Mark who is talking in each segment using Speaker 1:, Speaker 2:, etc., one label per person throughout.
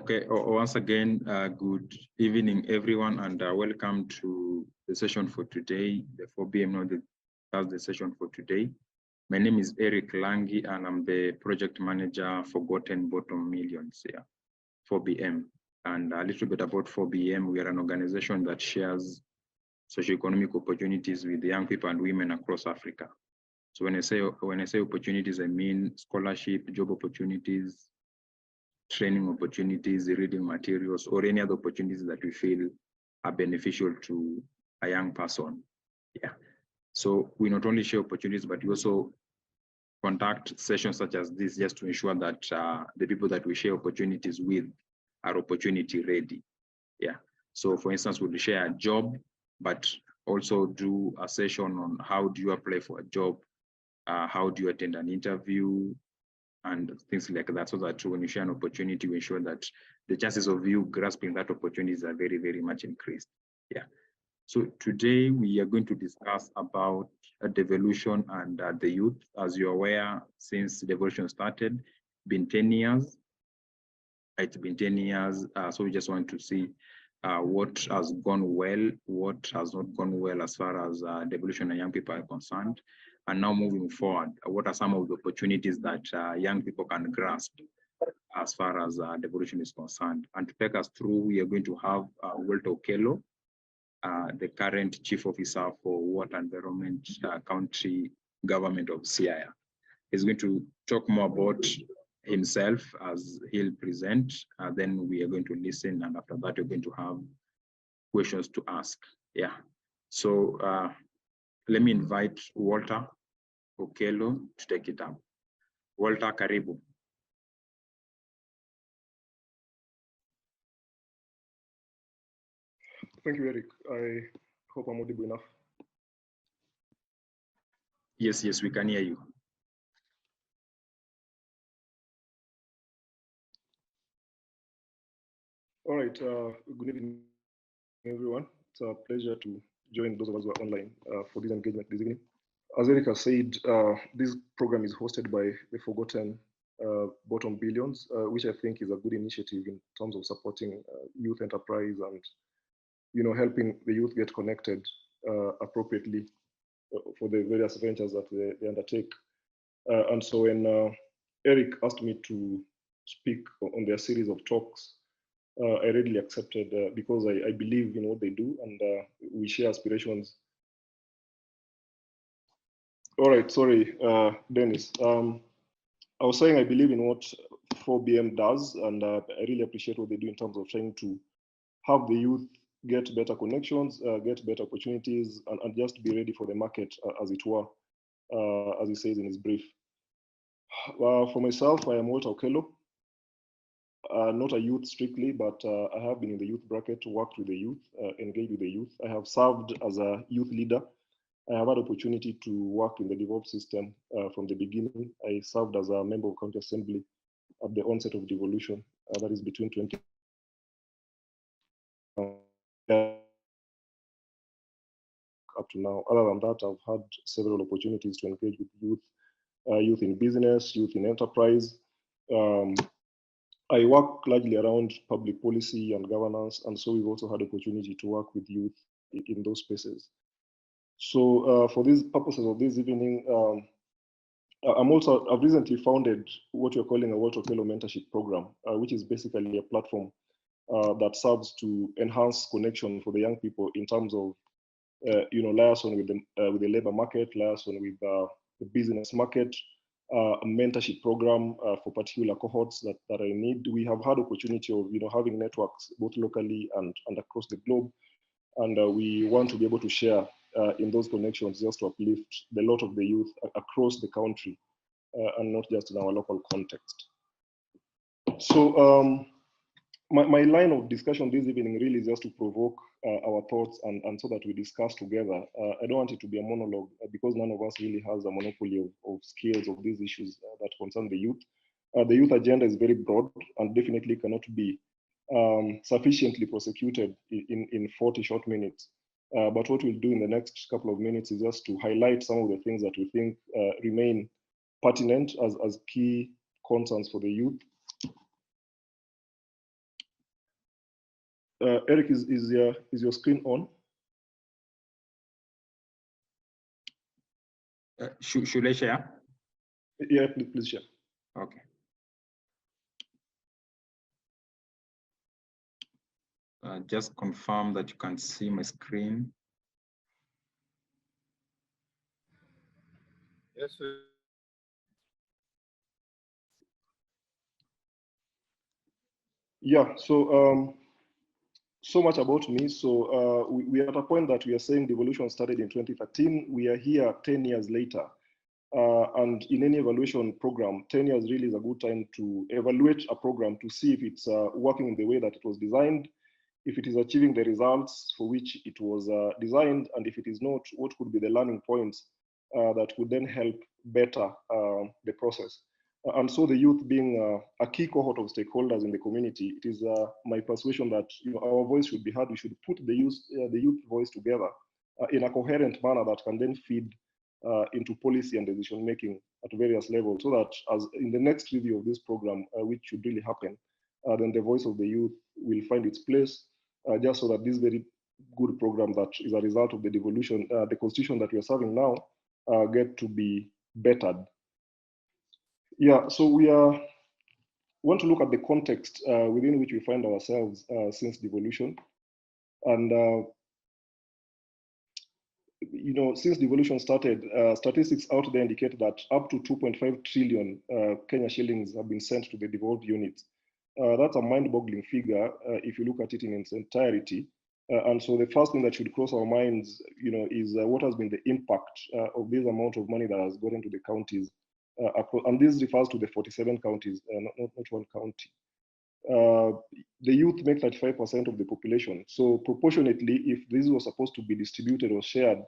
Speaker 1: Okay, once again, good evening, everyone, and welcome to the session for today, the 4 p.m. That's the session for today. My name is Eric Langi, and I'm the project manager for Forgotten Bottom Millions here, 4BM. And a little bit about 4BM, we are an organization that shares socio-economic opportunities with young people and women across Africa. So when I say opportunities, I mean scholarship, job opportunities, training opportunities, reading materials, or any other opportunities that we feel are beneficial to a young person. Yeah. So we not only share opportunities, but we also conduct sessions such as this just to ensure that the people that we share opportunities with are opportunity ready. Yeah. So for instance, we'll share a job, but also do a session on how do you apply for a job, how do you attend an interview, and things like that, so that when you share an opportunity, we ensure that the chances of you grasping that opportunities are very, very much increased. Yeah. So today we are going to discuss about devolution and the youth. As you're aware, since devolution started, been 10 years. It's been 10 years. So we just want to see what has gone well, what has not gone well as far as devolution and young people are concerned. And now moving forward, what are some of the opportunities that young people can grasp as far as devolution is concerned? And to take us through, we are going to have Walter Okello, the current Chief Officer for Water Environment County Government of Siaya. He's going to talk more about himself as he'll present. Then we are going to listen, and after that, we're going to have questions to ask. Yeah. So let me invite Walter Okello to take it up. Walter, karibu.
Speaker 2: Thank you, Eric. I hope I'm audible enough.
Speaker 1: Yes, we can hear you.
Speaker 2: All right, good evening, everyone. It's a pleasure to join those of us who are online for this engagement this evening. As Eric has said, this program is hosted by the Forgotten Bottom Billions, which I think is a good initiative in terms of supporting youth enterprise and helping the youth get connected appropriately for the various ventures that they undertake. And so when Eric asked me to speak on their series of talks, I readily accepted because I believe in what they do, and we share aspirations. All right, sorry, Dennis. I was saying I believe in what 4BM does, and I really appreciate what they do in terms of trying to have the youth get better connections, get better opportunities, and just be ready for the market, as it were, as he says in his brief. For myself, I am Walter Okello. Not a youth strictly, but I have been in the youth bracket, worked with the youth, engaged with the youth. I have served as a youth leader. I have had opportunity to work in the devolved system from the beginning. I served as a member of County Assembly at the onset of devolution, that is between 20. Up to now. Other than that, I've had several opportunities to engage with youth, youth in business, youth in enterprise. I work largely around public policy and governance, and so we've also had opportunity to work with youth in those spaces. So for these purposes of this evening, I've recently founded what we're calling a Walter Okello mentorship program, which is basically a platform that serves to enhance connection for the young people in terms of liaison with the labor market, liaison with the business market, a mentorship program for particular cohorts that are in need. We have had opportunity of having networks both locally and across the globe, and we want to be able to share in those connections just to uplift the lot of the youth across the country and not just in our local context. So my line of discussion this evening really is just to provoke our thoughts and so that we discuss together. I don't want it to be a monologue because none of us really has a monopoly of skills of these issues that concern the youth. The youth agenda is very broad and definitely cannot be sufficiently prosecuted in 40 short minutes. But what we'll do in the next couple of minutes is just to highlight some of the things that we think remain pertinent as key concerns for the youth. Eric, is your screen on?
Speaker 1: Should I share?
Speaker 2: Yeah, please share.
Speaker 1: Okay. Just confirm that you can see my screen.
Speaker 3: Yes, sir.
Speaker 2: Yeah, so so much about me. So we are at a point that we are saying devolution started in 2013. We are here 10 years later. And in any evaluation program, 10 years really is a good time to evaluate a program to see if it's working in the way that it was designed, if it is achieving the results for which it was designed, and if it is not, what could be the learning points that would then help better the process. And so the youth being a key cohort of stakeholders in the community, it is my persuasion that our voice should be heard. We should put the youth voice together in a coherent manner that can then feed into policy and decision making at various levels, so that as in the next review of this program, which should really happen, then the voice of the youth will find its place, just so that this very good program that is a result of the devolution, the constitution that we are serving now, get to be bettered. Yeah, so we want to look at the context within which we find ourselves since devolution. And since devolution started, statistics out there indicate that up to 2.5 trillion Kenya shillings have been sent to the devolved units. That's a mind-boggling figure if you look at it in its entirety. And so the first thing that should cross our minds, is what has been the impact of this amount of money that has gone into the counties. And this refers to the 47 counties, not one county. The youth make 35% of the population. So proportionately, if this was supposed to be distributed or shared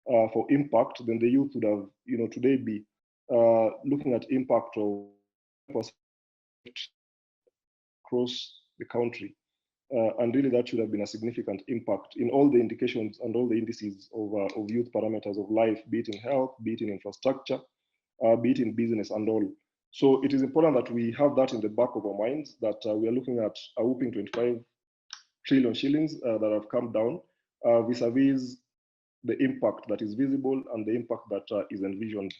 Speaker 2: for impact, then the youth would have, today be looking at impact of across the country. And really that should have been a significant impact in all the indications and all the indices of youth parameters of life, be it in health, be it in infrastructure, be it in business and all. So it is important that we have that in the back of our minds, that we are looking at a whooping 25 trillion shillings that have come down vis-a-vis the impact that is visible and the impact that is envisioned.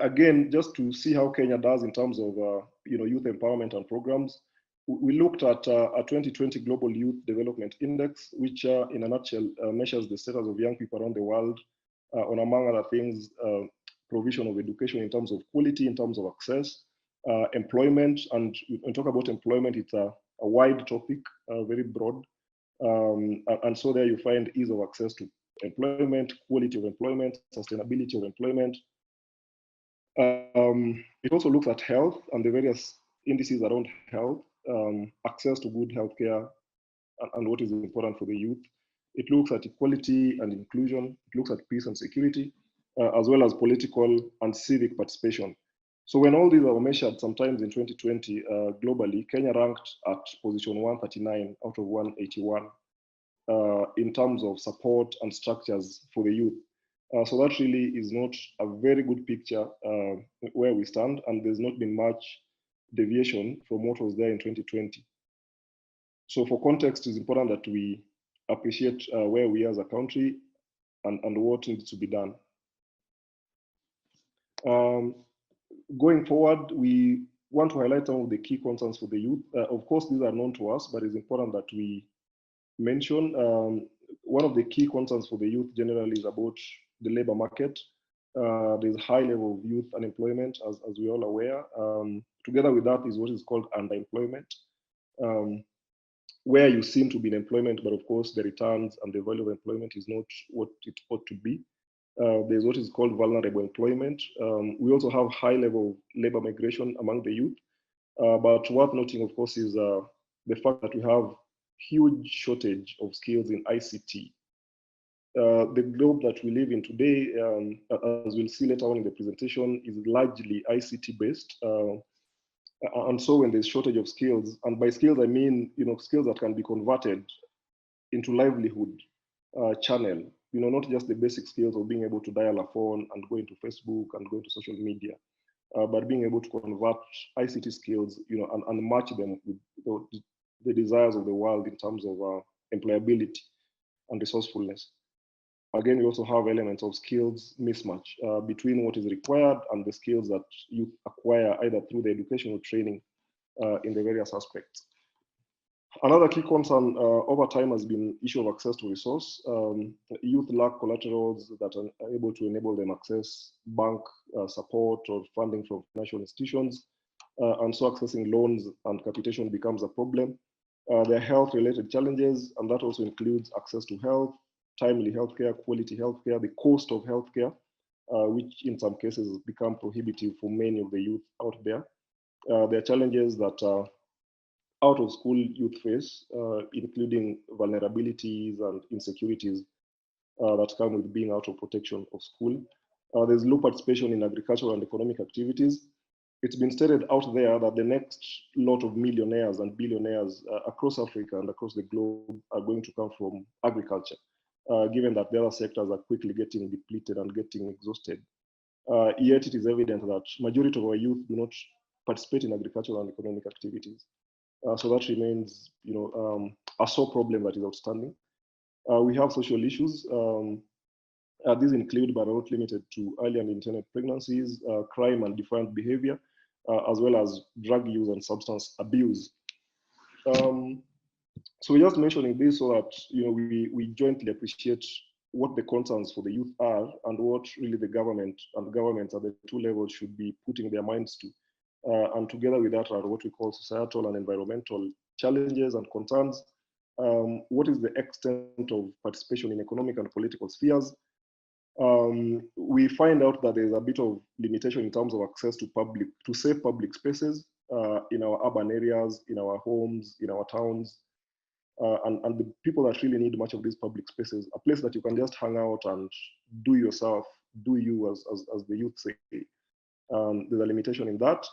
Speaker 2: Again, just to see how Kenya does in terms of youth empowerment and programs, we looked at a 2020 Global Youth Development Index, which in a nutshell measures the status of young people around the world on, among other things, provision of education in terms of quality, in terms of access, employment. And when we talk about employment, it's a wide topic, very broad. And so there you find ease of access to employment, quality of employment, sustainability of employment. It also looks at health and the various indices around health, access to good healthcare, and what is important for the youth. It looks at equality and inclusion. It looks at peace and security, as well as political and civic participation. So when all these are measured, sometimes in 2020, globally, Kenya ranked at position 139 out of 181 in terms of support and structures for the youth. So that really is not a very good picture where we stand, and there's not been much deviation from what was there in 2020. So for context, it's important that we appreciate where we are as a country and what needs to be done. Going forward, we want to highlight some of the key concerns for the youth. Of course, these are known to us, but it's important that we mention. One of the key concerns for the youth generally is about the labor market. There's high level of youth unemployment, as we're all aware. Together with that is what is called underemployment, where you seem to be in employment, but of course the returns and the value of employment is not what it ought to be. There's what is called vulnerable employment. We also have high level of labor migration among the youth. But worth noting, of course, is the fact that we have huge shortage of skills in ICT. The globe that we live in today, as we'll see later on in the presentation, is largely ICT based. And so when there's shortage of skills, and by skills I mean skills that can be converted into livelihood channel, not just the basic skills of being able to dial a phone and go into Facebook and go into social media, but being able to convert ICT skills, and match them with the desires of the world in terms of employability and resourcefulness. Again, we also have elements of skills mismatch between what is required and the skills that you acquire either through the educational training in the various aspects. Another key concern over time has been issue of access to resource. Youth lack collaterals that are able to enable them access bank support or funding from financial institutions, and so accessing loans and capitation becomes a problem. There are health-related challenges, and that also includes access to health, timely healthcare, quality healthcare, the cost of healthcare, which in some cases become prohibitive for many of the youth out there. There are challenges that out of school youth face, including vulnerabilities and insecurities that come with being out of protection of school. There's low participation in agricultural and economic activities. It's been stated out there that the next lot of millionaires and billionaires across Africa and across the globe are going to come from agriculture, given that the other sectors are quickly getting depleted and getting exhausted. Yet it is evident that majority of our youth do not participate in agricultural and economic activities. So that remains, a sore problem that is outstanding. We have social issues. These include, but are not limited to, early and unintended pregnancies, crime and defiant behavior, as well as drug use and substance abuse. So we're just mentioning this so that we jointly appreciate what the concerns for the youth are and what really the government and governments at the two levels should be putting their minds to. And together with that are what we call societal and environmental challenges and concerns. What is the extent of participation in economic and political spheres? We find out that there's a bit of limitation in terms of access to safe public spaces in our urban areas, in our homes, in our towns, and the people that really need much of these public spaces, a place that you can just hang out and do yourself, do you as the youth say. There's a limitation in that.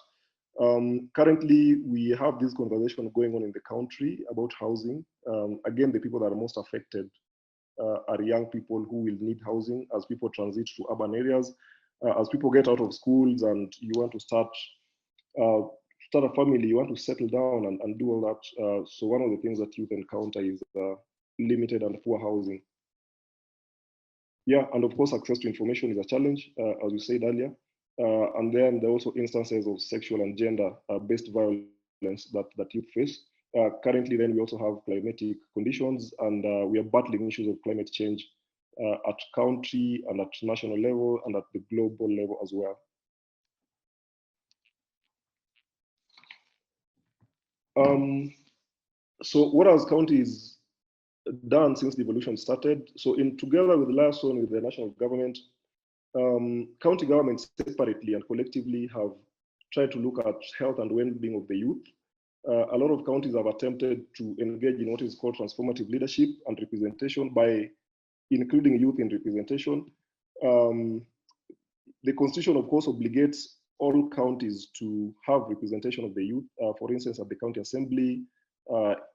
Speaker 2: Currently, we have this conversation going on in the country about housing. Again, the people that are most affected are young people who will need housing as people transit to urban areas, as people get out of schools and you want to start a family, you want to settle down and do all that. So one of the things that youth encounter is limited and poor housing. Yeah, and of course, access to information is a challenge, as you said earlier. And then there are also instances of sexual and gender-based violence that youth face. Currently, then we also have climatic conditions, and we are battling issues of climate change at country and at national level and at the global level as well. So what has counties done since devolution started? So together with the last one with the national government, county governments separately and collectively have tried to look at health and well-being of the youth. A lot of counties have attempted to engage in what is called transformative leadership and representation by including youth in representation. The constitution, of course, obligates all counties to have representation of the youth. For instance, at the county assembly,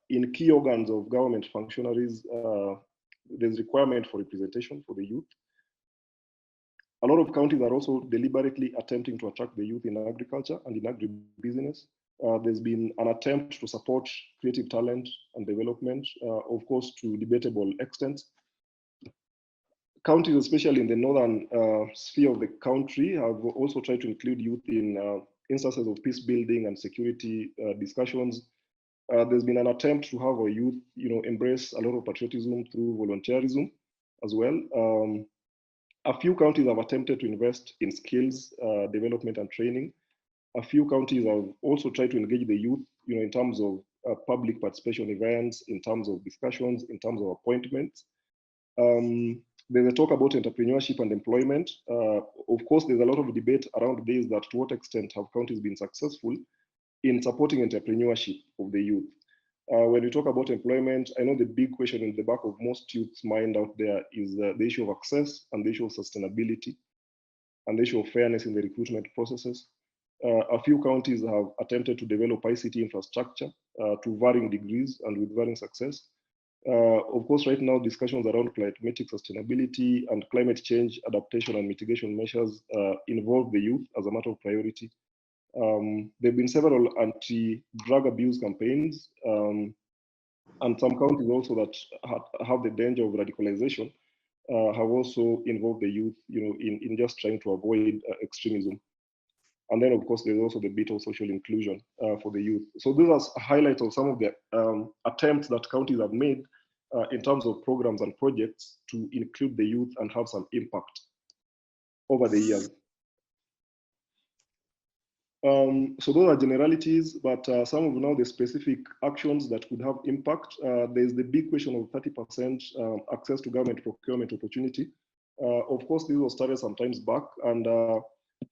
Speaker 2: in key organs of government functionaries, there's requirement for representation for the youth. A lot of counties are also deliberately attempting to attract the youth in agriculture and in agribusiness. There's been an attempt to support creative talent and development, of course, to debatable extent. Counties, especially in the northern sphere of the country, have also tried to include youth in instances of peace building and security discussions. There's been an attempt to have our youth, embrace a lot of patriotism through volunteerism as well. A few counties have attempted to invest in skills development and training. A few counties have also tried to engage the youth, in terms of public participation events, in terms of discussions, in terms of appointments. There's a talk about entrepreneurship and employment. Of course, there's a lot of debate around this, that to what extent have counties been successful in supporting entrepreneurship of the youth. When we talk about employment, I know the big question in the back of most youth's mind out there is the issue of access and the issue of sustainability and the issue of fairness in the recruitment processes. A few counties have attempted to develop ICT infrastructure to varying degrees and with varying success. Of course, right now, discussions around climatic sustainability and climate change adaptation and mitigation measures involve the youth as a matter of priority. There have been several anti-drug abuse campaigns And some counties also that have the danger of radicalization have also involved the youth, in just trying to avoid extremism. And then, of course, there's also the bit of social inclusion for the youth. So these are highlights of some of the attempts that counties have made in terms of programs and projects to include the youth and have some impact over the years. So those are generalities, but some of now the specific actions that could have impact. There's the big question of 30% access to government procurement opportunity. Of course, this was started some times back, and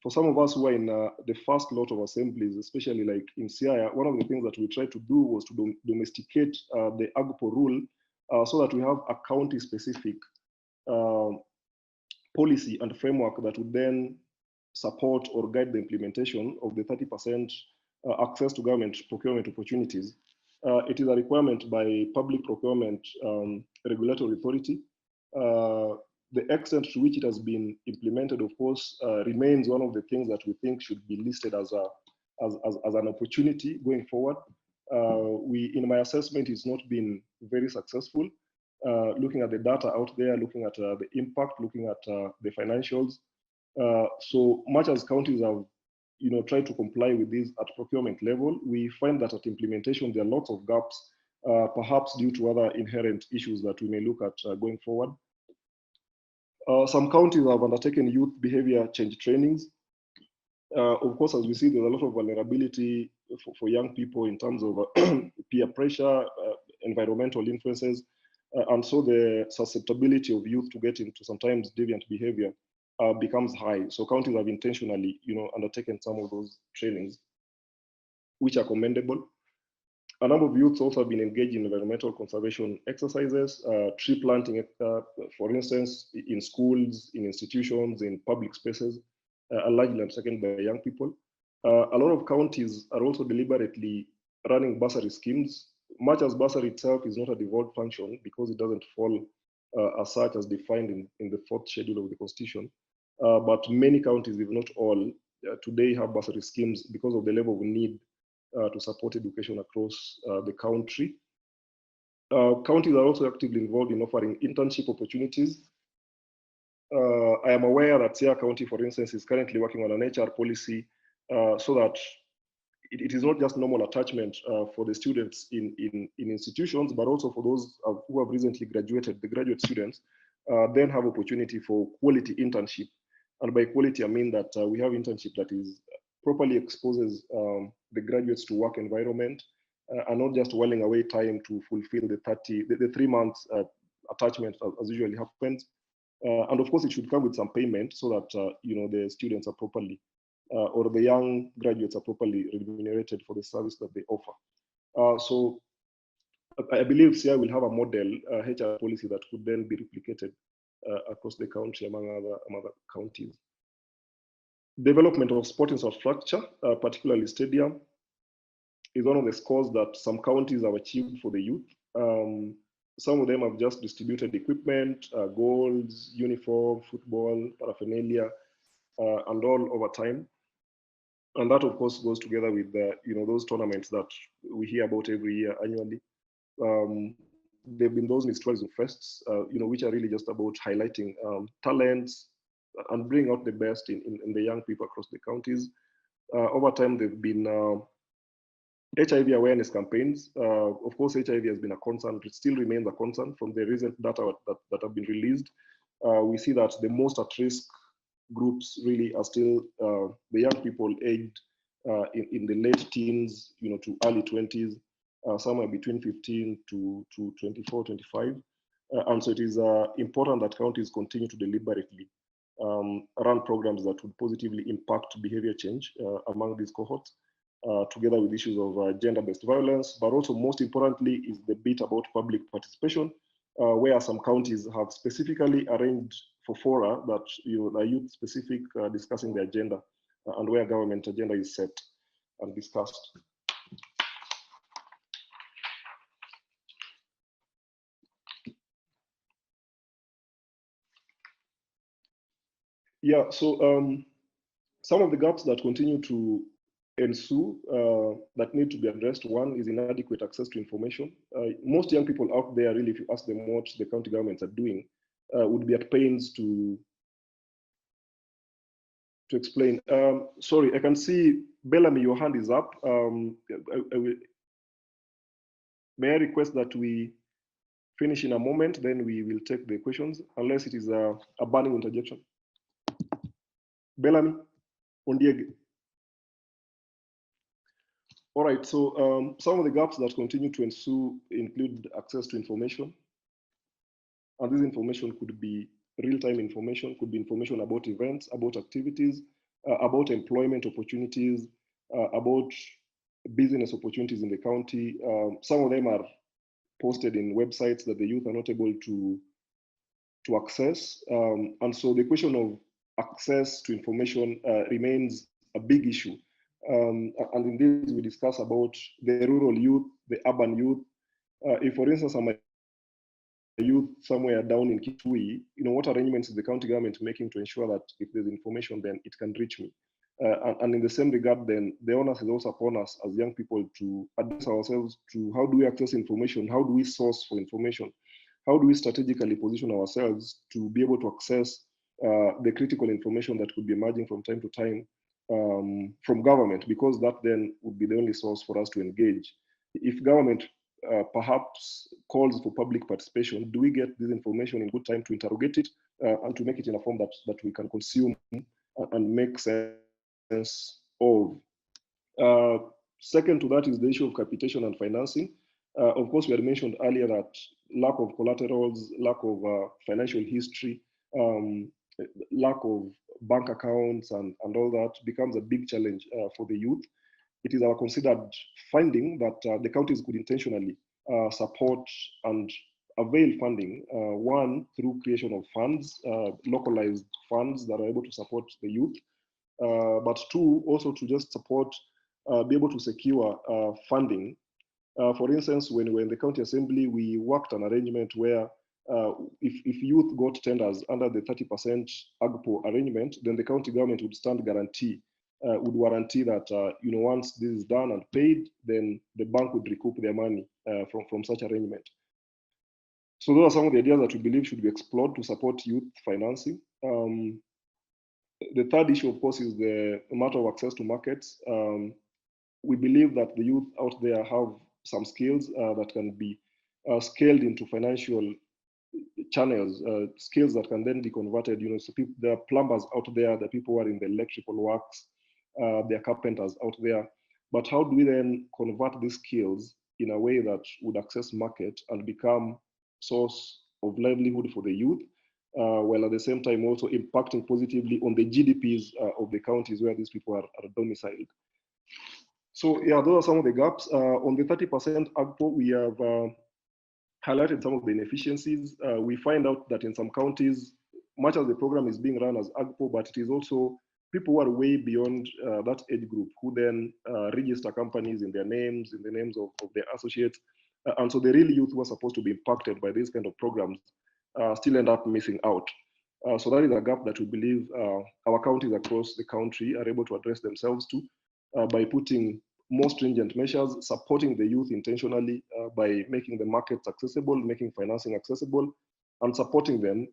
Speaker 2: for some of us who are in the first lot of assemblies, especially like in Siaya, one of the things that we tried to do was to domesticate the AGPO rule so that we have a county-specific policy and framework that would then support or guide the implementation of the 30% access to government procurement opportunities. It is a requirement by Public Procurement Regulatory Authority. The extent to which it has been implemented, of course, remains one of the things that we think should be listed as an opportunity going forward. In my assessment, it's not been very successful. Looking at the data out there, looking at the impact, looking at the financials. So much as counties have tried to comply with this at procurement level, we find that at implementation, there are lots of gaps, perhaps due to other inherent issues that we may look at going forward. Some counties have undertaken youth behavior change trainings. Of course, as we see, there's a lot of vulnerability for young people in terms of peer pressure, environmental influences, and so the susceptibility of youth to get into sometimes deviant behavior becomes high. So counties have intentionally, undertaken some of those trainings, which are commendable. A number of youths also have been engaged in environmental conservation exercises, tree planting, for instance, in schools, in institutions, in public spaces, largely undertaken by young people. A lot of counties are also deliberately running bursary schemes, much as bursary itself is not a devolved function because it doesn't fall as such as defined in the 4th schedule of the Constitution. But many counties, if not all, today have bursary schemes because of the level of need to support education across the country. Counties are also actively involved in offering internship opportunities. I am aware that Siaya County, for instance, is currently working on an HR policy so that it is not just normal attachment for the students in institutions, but also for those who have recently graduated, the graduate students, then have opportunity for quality internship. And by quality, I mean that we have internship that is properly exposes the graduates to work environment and not just whiling away time to fulfill the 3 months attachment as usually happens. And of course, it should come with some payment so that the students are properly or the young graduates are properly remunerated for the service that they offer. So I believe Siaya will have a model HR policy that could then be replicated across the country among other counties. Development of sport infrastructure, particularly stadium, is one of the scores that some counties have achieved for the youth. Some of them have just distributed equipment, goals, uniform, football, paraphernalia, and all over time. And that, of course, goes together with those tournaments that we hear about every year annually. There have been those Mistwalism fests, which are really just about highlighting talents and bring out the best in the young people across the counties. Over time, there have been HIV awareness campaigns. Of course, HIV has been a concern. It still remains a concern. From the recent data that have been released, we see that the most at risk groups really are still the young people aged in the late teens, to early 20s, somewhere between 15 to 24, 25. And so it is important that counties continue to deliberately run programs that would positively impact behavior change among these cohorts, together with issues of gender-based violence, but also most importantly is the bit about public participation, where some counties have specifically arranged for fora that are youth-specific, discussing the agenda and where government agenda is set and discussed. Yeah, so some of the gaps that continue to ensue that need to be addressed. One is inadequate access to information. Most young people out there, really, if you ask them what the county governments are doing, would be at pains to explain. Sorry, I can see Bellamy, your hand is up. May I request that we finish in a moment, then we will take the questions, unless it is a burning interjection. Bellamy, Ondieg. All right, so some of the gaps that continue to ensue include access to information. And this information could be real-time information, could be information about events, about activities, about employment opportunities, about business opportunities in the county. Some of them are posted in websites that the youth are not able to access. And so the question of access to information remains a big issue. And in this, we discuss about the rural youth, the urban youth. If, for instance, I'm a youth somewhere down in Kitui, what arrangements is the county government making to ensure that if there's information, then it can reach me? And in the same regard, then the onus is also upon us as young people to address ourselves to how do we access information? How do we source for information? How do we strategically position ourselves to be able to access the critical information that could be emerging from time to time from government, because that then would be the only source for us to engage. If government perhaps calls for public participation, do we get this information in good time to interrogate it and to make it in a form that we can consume and make sense of? Second to that is the issue of capitation and financing. Of course, we had mentioned earlier that lack of collaterals, lack of financial history, lack of bank accounts and all that becomes a big challenge for the youth. It is our considered finding that the counties could intentionally support and avail funding, one, through creation of funds, localized funds that are able to support the youth, but two, also to just support, be able to secure funding. For instance, when we were in the county assembly, we worked an arrangement where if youth got tenders under the 30% AGPO arrangement, then the county government would stand guarantee, would guarantee that once this is done and paid, then the bank would recoup their money from such arrangement. So those are some of the ideas that we believe should be explored to support youth financing. The third issue, of course, is the matter of access to markets. We believe that the youth out there have some skills that can be scaled into financial channels, skills that can then be converted. So there are plumbers out there, the people who are in the electrical works, there are carpenters out there. But how do we then convert these skills in a way that would access market and become source of livelihood for the youth, while at the same time also impacting positively on the GDPs of the counties where these people are domiciled? So yeah, those are some of the gaps. On the 30% AGPO, we have highlighted some of the inefficiencies. We find out that in some counties, much of the program is being run as AGPO, but it is also people who are way beyond that age group who then register companies in their names, in the names of their associates. And so the real youth who are supposed to be impacted by these kind of programs still end up missing out. So that is a gap that we believe our counties across the country are able to address themselves to by putting more stringent measures, supporting the youth intentionally by making the markets accessible, making financing accessible, and supporting them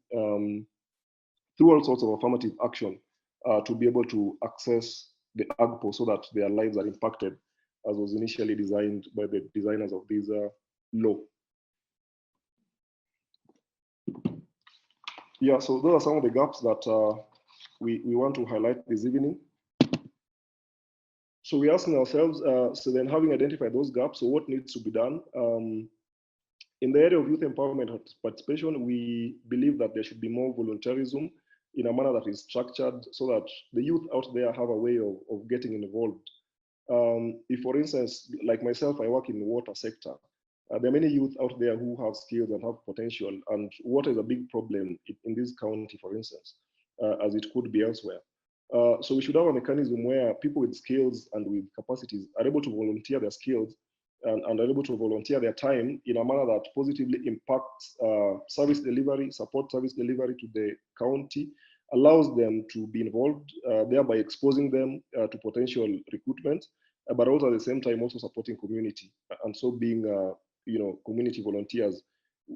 Speaker 2: through all sorts of affirmative action to be able to access the AGPO so that their lives are impacted as was initially designed by the designers of this law. Yeah, so those are some of the gaps that we want to highlight this evening. So we're asking ourselves, so then having identified those gaps, so what needs to be done? In the area of youth empowerment participation, we believe that there should be more volunteerism in a manner that is structured so that the youth out there have a way of getting involved. If, for instance, like myself, I work in the water sector, there are many youth out there who have skills and have potential, and water is a big problem in this county, for instance, as it could be elsewhere. So we should have a mechanism where people with skills and with capacities are able to volunteer their skills and are able to volunteer their time in a manner that positively impacts service delivery, support service delivery to the county, allows them to be involved, thereby exposing them to potential recruitment, but also at the same time also supporting community, and so being community volunteers.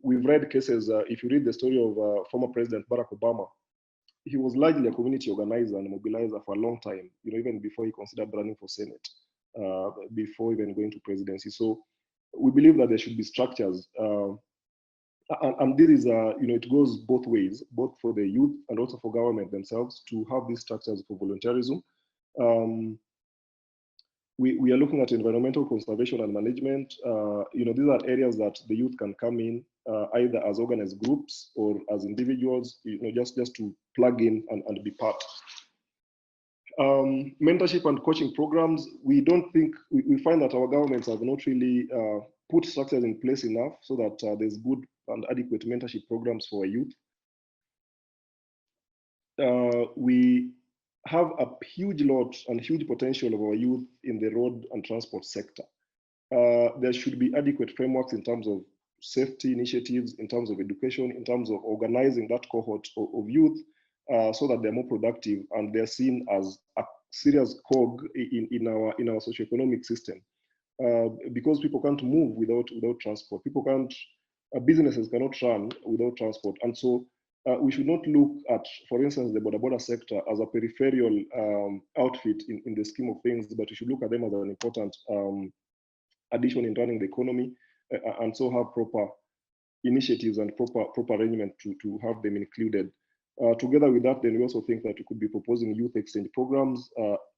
Speaker 2: We've read cases, if you read the story of former President Barack Obama, he was largely a community organizer and mobilizer for a long time, even before he considered running for Senate, before even going to presidency. So we believe that there should be structures, and this is, it goes both ways, both for the youth and also for government themselves to have these structures for volunteerism. We are looking at environmental conservation and management. These are areas that the youth can come in either as organized groups or as individuals, just to plug in and be part. Mentorship and coaching programs, we find that our governments have not really put structures in place enough so that there's good and adequate mentorship programs for our youth. We have a huge lot and huge potential of our youth in the road and transport sector. There should be adequate frameworks in terms of safety initiatives, in terms of education, in terms of organizing that cohort of youth so that they're more productive and they're seen as a serious cog in our socio-economic system. Because people can't move without transport. Businesses cannot run without transport. And so we should not look at, for instance, the border sector as a peripheral outfit in the scheme of things, but we should look at them as an important addition in running the economy, and so have proper initiatives and proper arrangement to have them included. Together with that, then we also think that we could be proposing youth exchange programs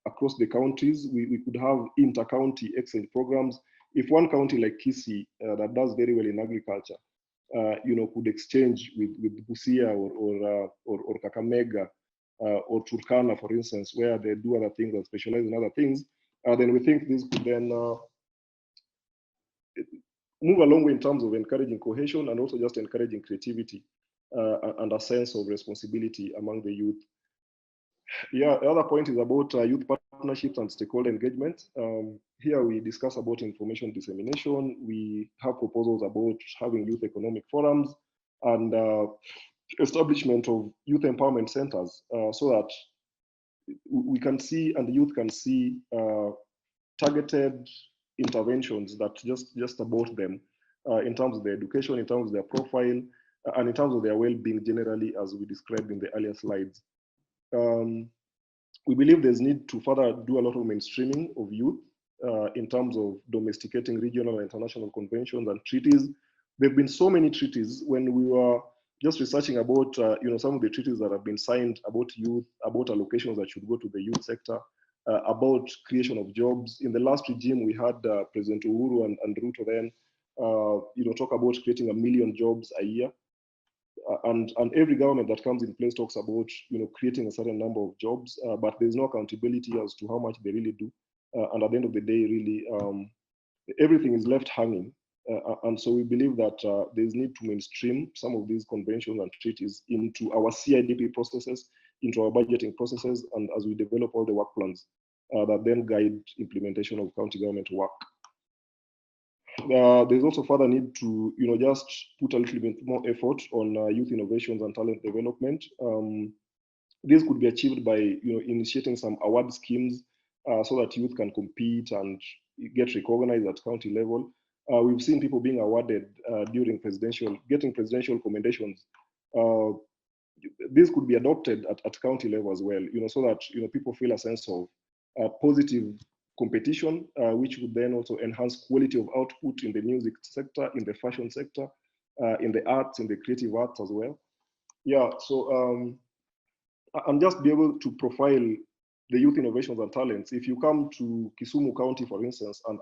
Speaker 2: across the counties. We could have inter-county exchange programs. If one county like Kisii that does very well in agriculture, could exchange with Busia or Kakamega or Turkana, for instance, where they do other things and specialize in other things, then we think this could then move a long way in terms of encouraging cohesion and also just encouraging creativity and a sense of responsibility among the youth. Yeah, the other point is about youth partnerships and stakeholder engagement. Here we discuss about information dissemination. We have proposals about having youth economic forums and establishment of youth empowerment centers so that we can see and the youth can see targeted interventions that just about them in terms of their education, in terms of their profile, and in terms of their well-being generally, as we described in the earlier slides. We believe there's need to further do a lot of mainstreaming of youth in terms of domesticating regional and international conventions and treaties. There have been so many treaties. When we were just researching about some of the treaties that have been signed about youth, about allocations that should go to the youth sector, about creation of jobs. In the last regime, we had President Uhuru and Ruto then talk about creating 1 million jobs a year. And every government that comes in place talks about creating a certain number of jobs, but there's no accountability as to how much they really do. And at the end of the day, really, everything is left hanging. And so we believe that there's need to mainstream some of these conventions and treaties into our CIDP processes, into our budgeting processes, and as we develop all the work plans that then guide implementation of county government work. There's also further need to just put a little bit more effort on youth innovations and talent development. This could be achieved by initiating some award schemes so that youth can compete and get recognized at county level. We've seen people being awarded during getting presidential commendations. This could be adopted at county level as well, so that people feel a sense of positive competition, which would then also enhance quality of output in the music sector, in the fashion sector, in the arts, in the creative arts as well. Yeah, so and just be able to profile the youth innovations and talents. If you come to Kisumu County, for instance, and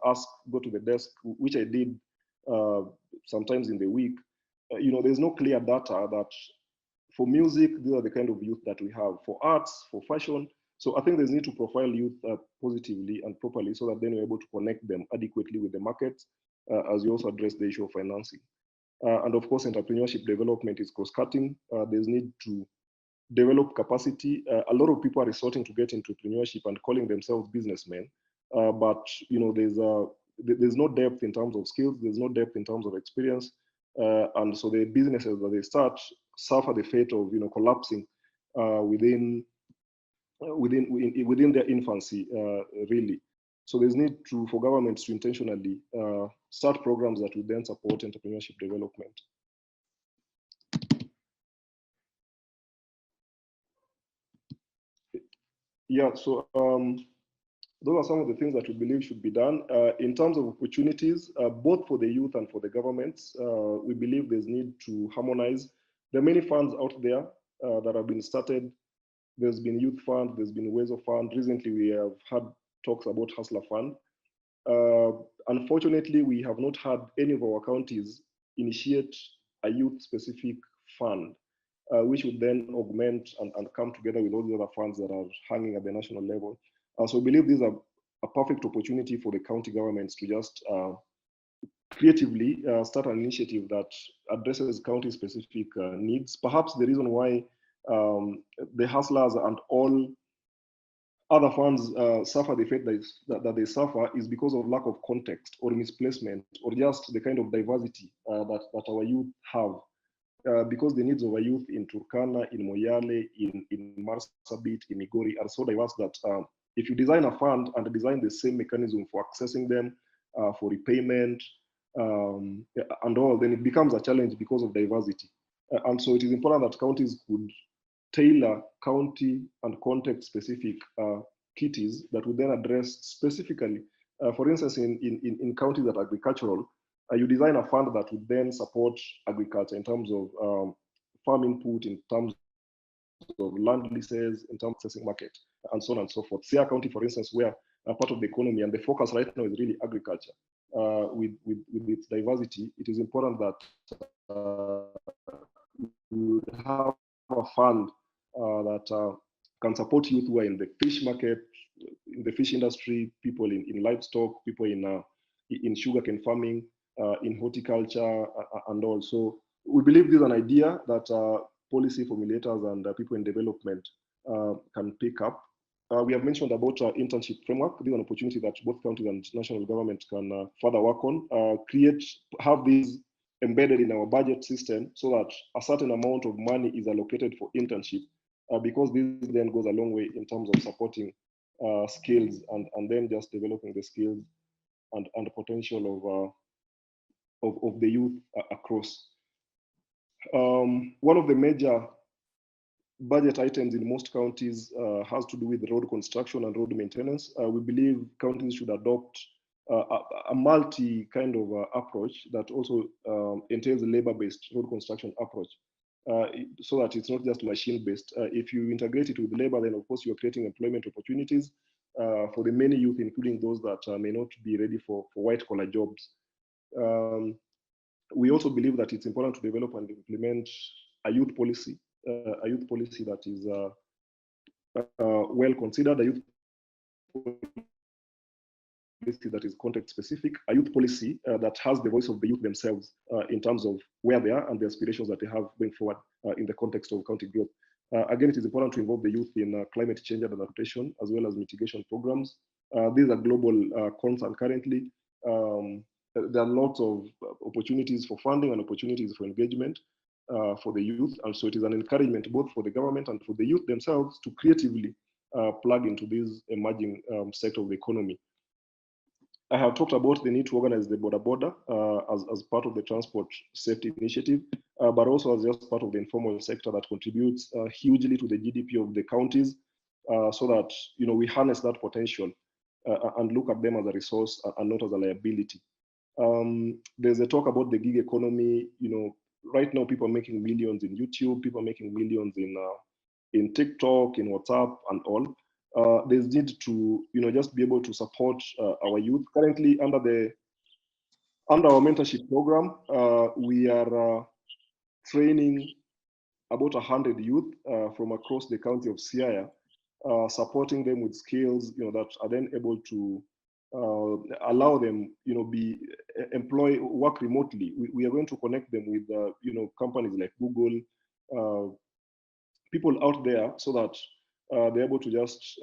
Speaker 2: go to the desk, which I did sometimes in the week, there's no clear data that for music, these are the kind of youth that we have. For arts, for fashion. So I think there's need to profile youth positively and properly so that then we're able to connect them adequately with the market as we also address the issue of financing. And of course, entrepreneurship development is cross-cutting. There's need to develop capacity. A lot of people are resorting to get into entrepreneurship and calling themselves businessmen, but there's no depth in terms of skills. There's no depth in terms of experience, and so the businesses that they start suffer the fate of collapsing within their infancy, really. So there's need for governments to intentionally start programs that will then support entrepreneurship development. Yeah, so those are some of the things that we believe should be done. In terms of opportunities, both for the youth and for the governments, we believe there's need to harmonize. There are many funds out there that have been started. There's been Youth Fund, there's been Wezo Fund. Recently, we have had talks about Hustler Fund. Unfortunately, we have not had any of our counties initiate a youth-specific fund, which would then augment and come together with all the other funds that are hanging at the national level. So we believe these are a perfect opportunity for the county governments to just creatively start an initiative that addresses county-specific needs. Perhaps the reason why the hustlers and all other funds suffer the fate that they suffer is because of lack of context or misplacement or just the kind of diversity that our youth have. Because the needs of our youth in Turkana, in Moyale, in Marsabit, in Migori are so diverse that if you design a fund and design the same mechanism for accessing them, for repayment, and all, then it becomes a challenge because of diversity. And so it is important that counties could tailor county and context specific kitties that would then address specifically, for instance, in counties that are agricultural, you design a fund that would then support agriculture in terms of farm input, in terms of land leases, in terms of accessing market, and so on and so forth. Sia County, for instance, where part of the economy and the focus right now is really agriculture. With its diversity, it is important that we have a fund that can support youth who are in the fish market, in the fish industry, people in livestock, people in sugarcane farming, in horticulture, and also we believe this is an idea that policy formulators and people in development can pick up. We have mentioned about internship framework. This is an opportunity that both counties and national government can further work on, have these embedded in our budget system so that a certain amount of money is allocated for internship, because this then goes a long way in terms of supporting skills and then just developing the skills and the potential of the youth across. One of the major budget items in most counties has to do with road construction and road maintenance. We believe counties should adopt a multi kind of approach that also entails a labor-based road construction approach, so that it's not just machine-based. If you integrate it with labor, then of course you're creating employment opportunities for the many youth, including those that may not be ready for white-collar jobs. We also believe that it's important to develop and implement a youth policy that is well considered, a youth policy that is context specific, a youth policy that has the voice of the youth themselves in terms of where they are and the aspirations that they have going forward in the context of county growth. Again, it is important to involve the youth in climate change and adaptation, as well as mitigation programs. These are global concern currently. There are lots of opportunities for funding and opportunities for engagement for the youth. And so it is an encouragement both for the government and for the youth themselves to creatively plug into this emerging sector of the economy. I have talked about the need to organize the border as part of the transport safety initiative, but also as just part of the informal sector that contributes hugely to the GDP of the counties, so that we harness that potential and look at them as a resource and not as a liability. There's a talk about the gig economy. Right now people are making millions in YouTube, people are making millions in TikTok, in WhatsApp, and all. There's need to just be able to support our youth. Currently, under our mentorship program, we are training about 100 youth from across the county of Siaya, supporting them with skills that are then able to allow them work remotely. We are going to connect them with companies like Google, people out there, so that they're able to just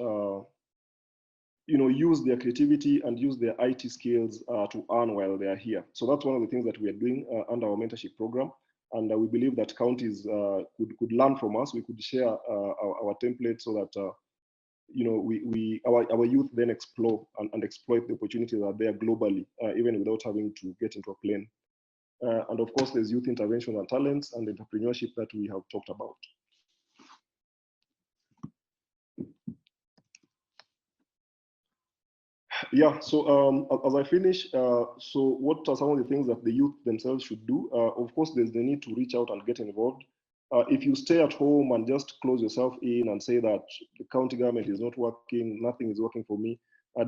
Speaker 2: use their creativity and use their IT skills to earn while they are here. So that's one of the things that we are doing under our mentorship program. And we believe that counties could learn from us. We could share our templates so that our youth then explore and exploit the opportunities that are there globally, even without having to get into a plane. And of course, there's youth intervention and talents and entrepreneurship that we have talked about. Yeah, so as I finish, so what are some of the things that the youth themselves should do? Of course, there's the need to reach out and get involved. If you stay at home and just close yourself in and say that the county government is not working, nothing is working for me,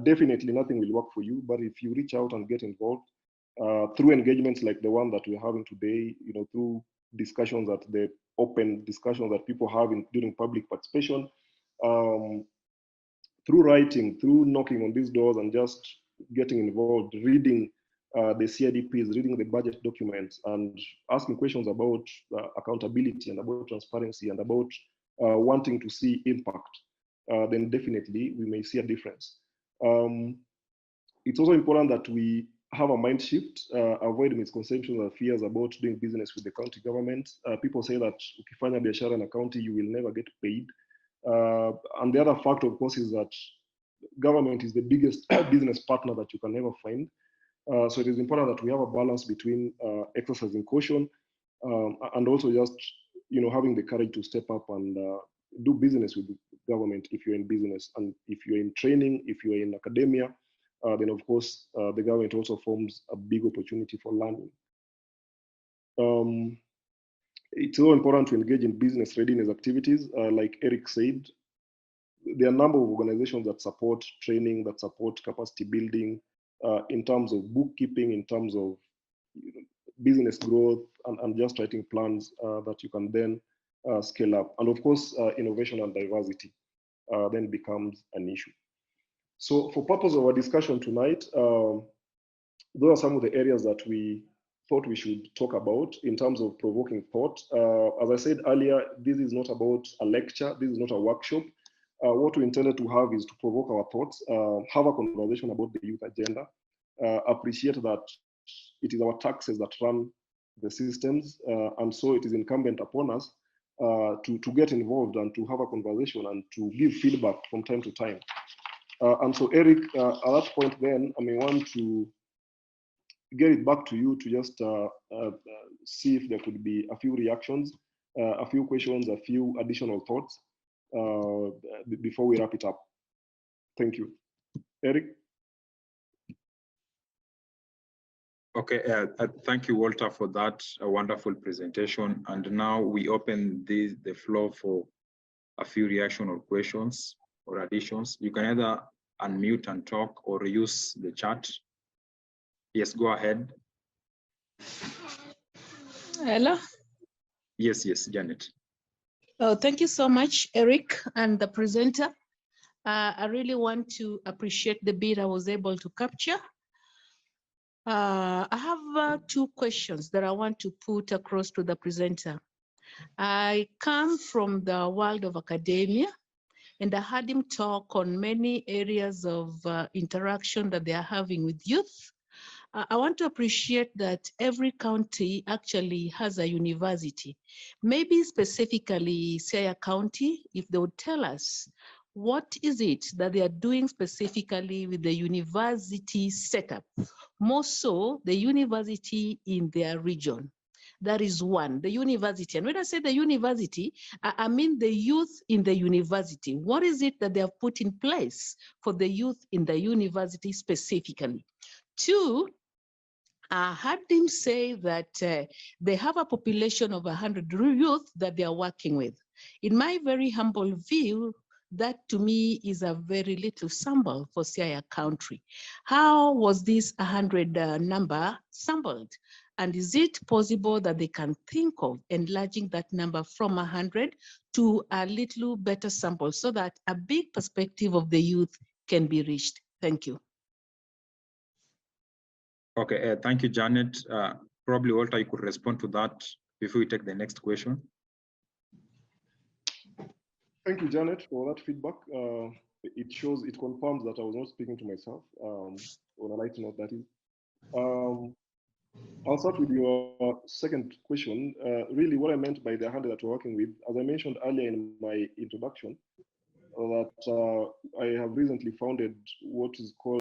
Speaker 2: definitely nothing will work for you. But if you reach out and get involved through engagements like the one that we're having today, through discussions that the open discussions that people have during public participation, through writing, through knocking on these doors and just getting involved, reading the CIDPs, reading the budget documents, and asking questions about accountability and about transparency and about wanting to see impact, then definitely we may see a difference. It's also important that we have a mind shift, avoid misconceptions and fears about doing business with the county government. People say that ukifanya biashara in a county, you will never get paid. And the other factor, of course, is that government is the biggest business partner that you can ever find. So it is important that we have a balance between exercising caution and also just having the courage to step up and do business with the government if you're in business. And if you're in training, if you're in academia, then of course the government also forms a big opportunity for learning. It's so important to engage in business readiness activities. Like Eric said, there are a number of organizations that support training, that support capacity building in terms of bookkeeping, in terms of business growth, and just writing plans that you can then scale up. And of course, innovation and diversity then becomes an issue. So for purpose of our discussion tonight, those are some of the areas that we thought we should talk about in terms of provoking thought. As I said earlier, this is not about a lecture, this is not a workshop. What we intended to have is to provoke our thoughts, have a conversation about the youth agenda, appreciate that it is our taxes that run the systems, and so it is incumbent upon us to get involved and to have a conversation and to give feedback from time to time. And so Eric, at that point then, I may want to get it back to you to just see if there could be a few reactions, a few questions, a few additional thoughts before we wrap it up. Thank you. Eric?
Speaker 1: Okay, thank you, Walter, for that wonderful presentation. And now we open the floor for a few reaction or questions or additions. You can either unmute and talk or use the chat. Yes, go ahead.
Speaker 3: Hello.
Speaker 1: Yes, Janet.
Speaker 3: Oh, thank you so much, Eric, and the presenter. I really want to appreciate the bit I was able to capture. I have two questions that I want to put across to the presenter. I come from the world of academia, and I heard him talk on many areas of interaction that they are having with youth. I want to appreciate that every county actually has a university. Maybe specifically Siaya County, if they would tell us what is it that they are doing specifically with the university setup, more so the university in their region. That is one, the university. And when I say the university, I mean the youth in the university. What is it that they have put in place for the youth in the university specifically? Two, I heard him say that they have a population of 100 youth that they are working with. In my very humble view, that to me is a very little sample for Siaya County. How was this 100 number sampled? And is it possible that they can think of enlarging that number from 100 to a little better sample so that a big perspective of the youth can be reached? Thank you.
Speaker 1: Okay, thank you, Janet. Probably, Walter, you could respond to that before we take the next question.
Speaker 2: Thank you, Janet, for that feedback. It confirms that I was not speaking to myself, on a light note, that is. I'll start with your second question. Really, what I meant by the 100 that we're working with, as I mentioned earlier in my introduction, that I have recently founded what is called